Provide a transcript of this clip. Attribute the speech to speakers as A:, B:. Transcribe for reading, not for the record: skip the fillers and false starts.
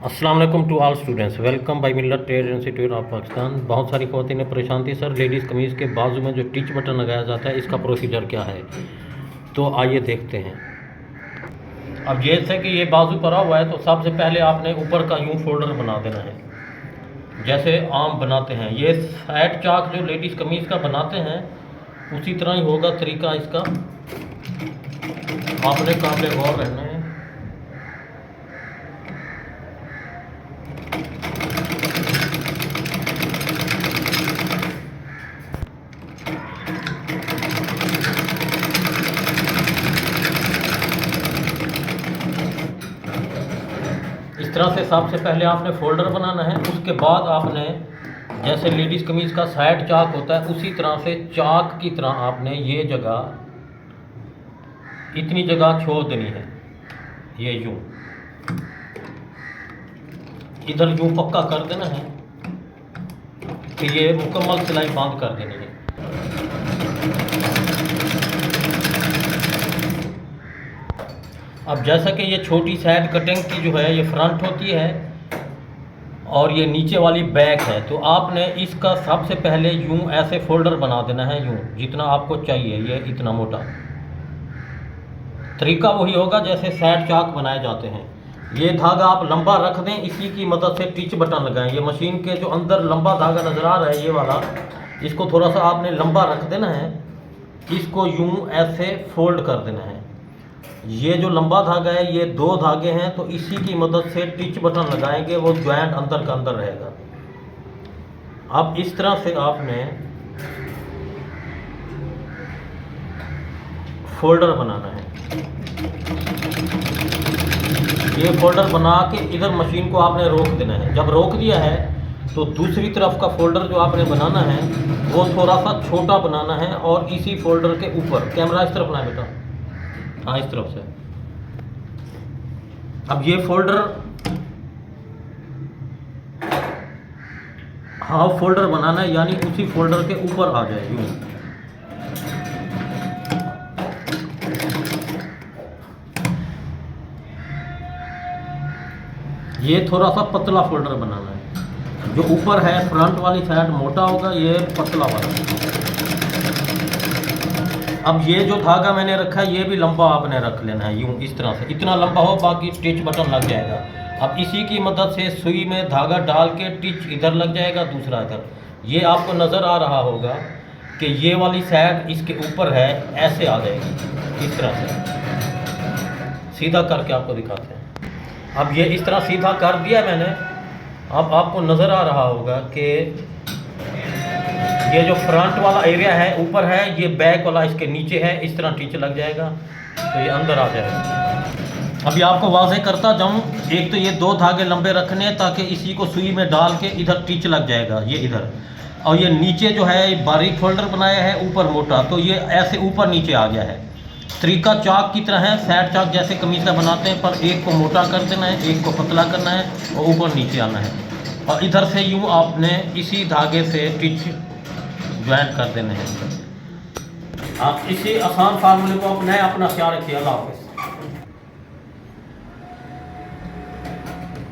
A: अस्सलाम वालेकुम to all students, welcome by Millat trade institute of Pakistan. बहुत सारी ख़वातीनें परेशान थी सर, लेडीज़ कमीज़ के बाजू में जो टिच बटन लगाया जाता है इसका प्रोसीजर क्या है। तो आइए देखते हैं। अब जैसे कि ये बाजू पड़ा हुआ है तो सबसे पहले आपने ऊपर का यूँ फोल्डर बना देना है, जैसे आम बनाते हैं। ये साइड चाक जो लेडीज़ कमीज़ का बनाते हैं उसी तरह ही होगा तरीका इसका। आपने काबिल गौर रहना है। इस तरह से सबसे पहले आपने फोल्डर बनाना है। उसके बाद आपने जैसे लेडीज़ कमीज़ का साइड चाक होता है उसी तरह से चाक की तरह आपने ये जगह, इतनी जगह छोड़ देनी है। ये यूँ इधर यूँ पक्का कर देना है कि ये मुकम्मल सिलाई बंद कर देनी है। अब जैसा कि ये छोटी साइड कटिंग की जो है ये फ्रंट होती है और ये नीचे वाली बैक है, तो आपने इसका सबसे पहले यूँ ऐसे फोल्डर बना देना है, यूँ जितना आपको चाहिए, ये इतना मोटा। तरीका वही होगा जैसे साइड चाक बनाए जाते हैं। ये धागा आप लंबा रख दें, इसी की मदद से टिच बटन लगाएं। ये मशीन के जो अंदर लंबा धागा नज़र आ रहा है ये वाला, इसको थोड़ा सा आपने लंबा रख देना है। इसको यूँ ऐसे फोल्ड कर देना है। ये जो लंबा धागा है ये 2 धागे हैं, तो इसी की मदद से टिच बटन लगाएंगे, वो ज्वाइंट अंदर का अंदर रहेगा। अब इस तरह से आपने फोल्डर बनाना है। ये फोल्डर बना के इधर मशीन को आपने रोक देना है। जब रोक दिया है तो दूसरी तरफ का फोल्डर जो आपने बनाना है वो थोड़ा सा छोटा बनाना है और इसी फोल्डर के ऊपर, कैमरा इस तरफ ना बेटा, हाँ इस तरफ से। अब ये फोल्डर, हाफ फोल्डर बनाना है, यानी उसी फोल्डर के ऊपर आ जाए यूँ। ये थोड़ा सा पतला फोल्डर बनाना है। जो ऊपर है फ्रंट वाली साइड मोटा होगा, ये पतला वाला। अब ये जो धागा मैंने रखा है ये भी लंबा आपने रख लेना है, यूँ इस तरह से, इतना लंबा हो बाकी टिच बटन लग जाएगा। अब इसी की मदद से सुई में धागा डाल के टिच इधर लग जाएगा, दूसरा इधर। ये आपको नज़र आ रहा होगा कि ये वाली साइड इसके ऊपर है, ऐसे आ जाएगी इस तरह से। सीधा करके आपको दिखाते हैं। अब ये इस तरह सीधा कर दिया मैंने। अब आपको नज़र आ रहा होगा कि ये जो फ्रंट वाला एरिया है ऊपर है, ये बैक वाला इसके नीचे है, इस तरह टिच लग जाएगा तो ये अंदर आ जाएगा। अभी आपको वाज़ेह करता जाऊँ, एक तो ये 2 धागे लंबे रखने हैं ताकि इसी को सुई में डाल के इधर टिच लग जाएगा, ये इधर। और ये नीचे जो है ये बारीक फोल्डर बनाया है, ऊपर मोटा, तो ये ऐसे ऊपर नीचे आ गया है। तरीका चाक की तरह है, साइड चाक जैसे कमीज का बनाते हैं, पर एक को मोटा कर देना है, एक को पतला करना है और ऊपर नीचे आना है। और इधर से यूँ आपने इसी धागे से टिच ज्वाइन कर देने हैं। आप इसी आसान फार्मूले को अपनाएं। अपना ख्याल रखिए। अल्लाह हाफ़िज़।